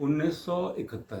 1971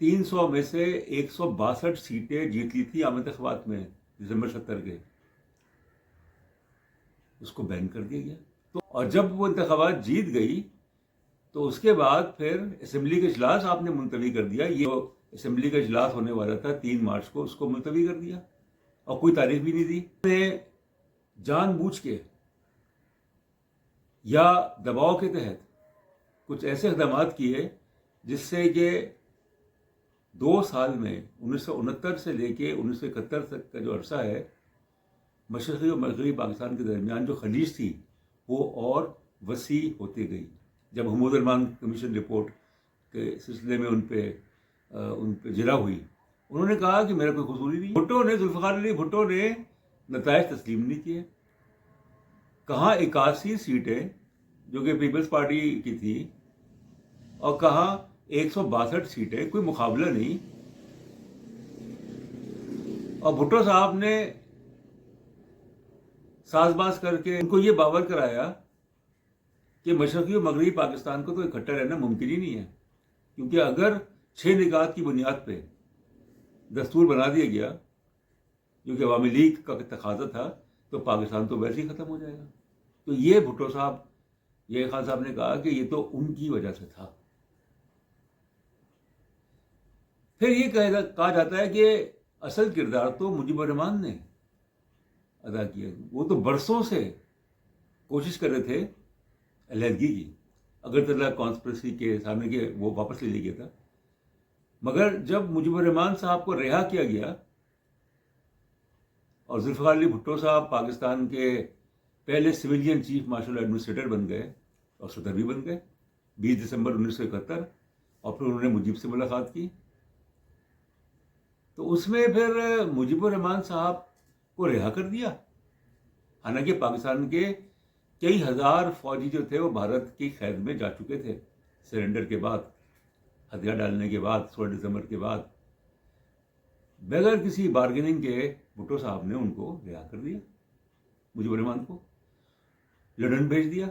300 میں سے 162 سیٹیں جیت لی تھی عام انتخابات میں دسمبر 70 کے، اس کو بین کر دیا گیا. تو اور جب وہ انتخابات جیت گئی تو اس کے بعد پھر اسمبلی کا اجلاس آپ نے ملتوی کر دیا. یہ اسمبلی کا اجلاس ہونے والا تھا 3 مارچ کو، اس کو ملتوی کر دیا اور کوئی تاریخ بھی نہیں دی. نے جان بوجھ کے یا دباؤ کے تحت کچھ ایسے اقدامات کیے جس سے کہ 2 سال میں 1969 سے لے کے 1971 تک کا جو عرصہ ہے، مشرقی اور مغربی پاکستان کے درمیان جو خلیج تھی وہ اور وسیع ہوتی گئی. جب حمود الرحمان کمیشن رپورٹ کے سلسلے میں ان پہ جرا ہوئی، انہوں نے کہا کہ میرا کوئی قصور ہی نہیں. بھٹو نے، ذوالفقار علی بھٹو نے نتائج تسلیم نہیں کیے. کہاں 81 سیٹیں جو کہ پیپلز پارٹی کی تھی، اور کہاں 162 سیٹیں، کوئی مقابلہ نہیں. اور بھٹو صاحب نے ساز باز کر کے ان کو یہ باور کرایا کہ مشرقی اور مغربی پاکستان کو تو اکٹھا رہنا ممکن ہی نہیں ہے، کیونکہ اگر 6 نکات کی بنیاد پہ دستور بنا دیا گیا جو کہ عوامی لیگ کا تقاضا تھا تو پاکستان تو ویسے ہی ختم ہو جائے گا. تو یہ بھٹو صاحب، یہ خان صاحب نے کہا کہ یہ تو ان کی وجہ سے تھا. پھر یہ کہا جاتا ہے کہ اصل کردار تو مجیب الرحمان نے ادا کیا. وہ تو برسوں سے کوشش کر رہے تھے علیحدگی کی، اگرتلہ کانسپریسی کے سامنے کے وہ واپس لے لیا گیا تھا. مگر جب مجیب الرحمان صاحب کو رہا کیا گیا اور ذوالفقار علی بھٹو صاحب پاکستان کے پہلے سویلین چیف مارشل ایڈمنسٹریٹر بن گئے اور صدر بھی بن گئے 20 دسمبر 1971، اور پھر انہوں نے مجیب سے ملاقات کی. تو اس میں پھر مجیب الرحمان صاحب کو رہا کر دیا. حالانکہ پاکستان کے کئی ہزار فوجی جو تھے وہ بھارت کی قید میں جا چکے تھے سرنڈر کے بعد، ہتھیار ڈالنے کے بعد، 16 دسمبر کے بعد. بغیر کسی بارگیننگ کے بھٹو صاحب نے ان کو رہا کر دیا، مجیب الرحمان کو. لندن بھیج دیا.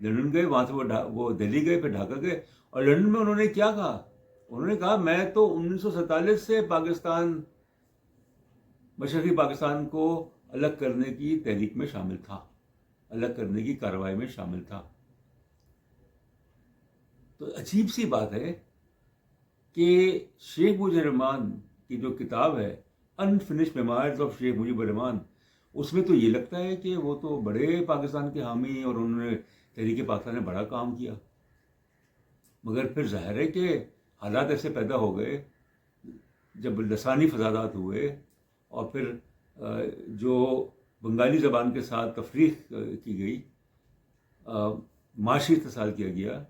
لندن گئے، وہاں سے وہ دہلی گئے، پھر ڈھاکہ گئے. اور لندن میں انہوں نے کیا کہا؟ انہوں نے کہا میں تو 1947 سے پاکستان، مشرقی پاکستان کو الگ کرنے کی تحریک میں شامل تھا، الگ کرنے کی کارروائی میں شامل تھا. تو عجیب سی بات ہے کہ شیخ مجیب الرحمان کی جو کتاب ہے انفنشڈ میموائرز آف شیخ مجیب الرحمان، اس میں تو یہ لگتا ہے کہ وہ تو بڑے پاکستان کے حامی اور انہوں نے تحریک پاکستان میں بڑا کام کیا. مگر پھر ظاہر ہے کہ حالات ایسے پیدا ہو گئے، جب لسانی فسادات ہوئے اور پھر جو بنگالی زبان کے ساتھ تفریق کی گئی، معاشی استحصال کیا گیا،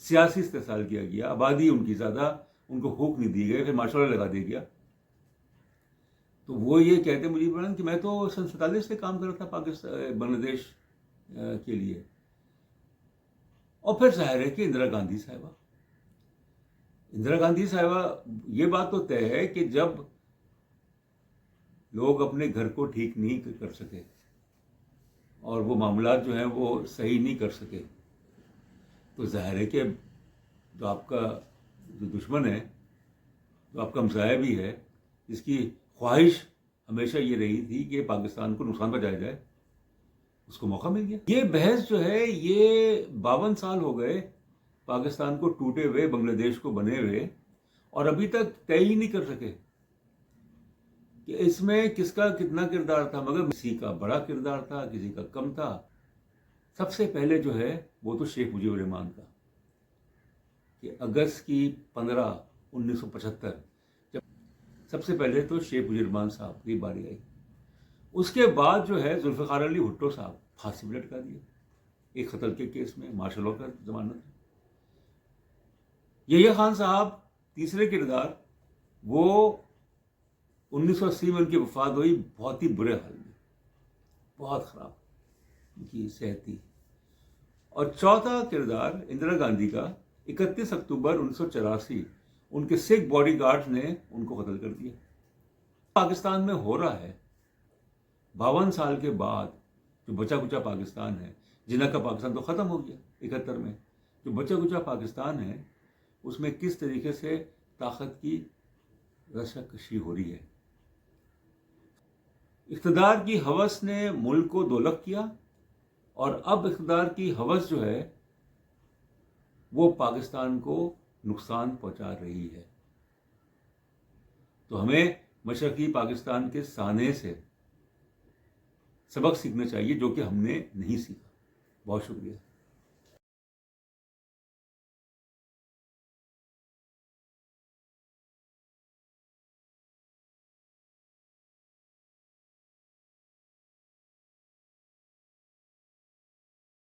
سیاسی استحصال کیا گیا، آبادی ان کی زیادہ، ان کو حقوق نہیں دی گئے، پھر ماشاء اللہ لگا دیا گیا. تو وہ یہ کہتے مجھے بڑھان کہ میں تو سن 47 سے کام کر رہا تھا پاکستان، بنگلہ دیش کے لیے. اور پھر ظاہر ہے کہ اندرا گاندھی صاحبہ یہ بات تو طے ہے کہ جب لوگ اپنے گھر کو ٹھیک نہیں کر سکے اور وہ معاملات جو ہیں وہ صحیح نہیں کر سکے، تو ظاہر ہے کہ جو آپ کا جو دشمن ہے، جو آپ کا ہمسایہ بھی ہے، جس کی خواہش ہمیشہ یہ رہی تھی کہ پاکستان کو نقصان پہنچایا جائے، اس کو موقع مل گیا. یہ بحث جو ہے یہ 52 سال ہو گئے پاکستان کو ٹوٹے ہوئے، بنگلہ دیش کو بنے ہوئے، اور ابھی تک طے ہی نہیں کر سکے کہ اس میں کس کا کتنا کردار تھا. مگر کسی کا بڑا کردار تھا، کسی کا کم تھا. سب سے پہلے جو ہے وہ تو شیخ مجیب الرحمان کا، کہ اگست کی 15 1975 جب سب سے پہلے تو شیخ مجیب الرحمان صاحب کی باری آئی. اس کے بعد جو ہے ذوالفقار علی بھٹو صاحب پھانسی پہ لٹکا دیا ایک قتل کے کیس میں، مارشل لاء کا ضمانت ہے. یحییٰ خان صاحب تیسرے کردار، وہ 1980 میں ان کی وفات ہوئی بہت ہی برے حال میں، بہت خراب ان کی صحت تھی. اور چوتھا کردار اندرا گاندھی کا، 31 اکتوبر 1984 ان کے سکھ باڈی گارڈز نے ان کو قتل کر دیا. پاکستان میں ہو رہا ہے 52 سال کے بعد، جو بچا کچا پاکستان ہے، جنہ کا پاکستان تو ختم ہو گیا 71 میں، جو بچا کچا پاکستان ہے اس میں کس طریقے سے طاقت کی رشا کشی ہو رہی ہے. اقتدار کی ہوس نے ملک کو دولت کیا اور اب اقتدار کی ہوس جو ہے وہ پاکستان کو نقصان پہنچا رہی ہے. تو ہمیں مشرقی پاکستان کے سانحے سے سبق سیکھنا چاہیے جو کہ ہم نے نہیں سیکھا. بہت شکریہ.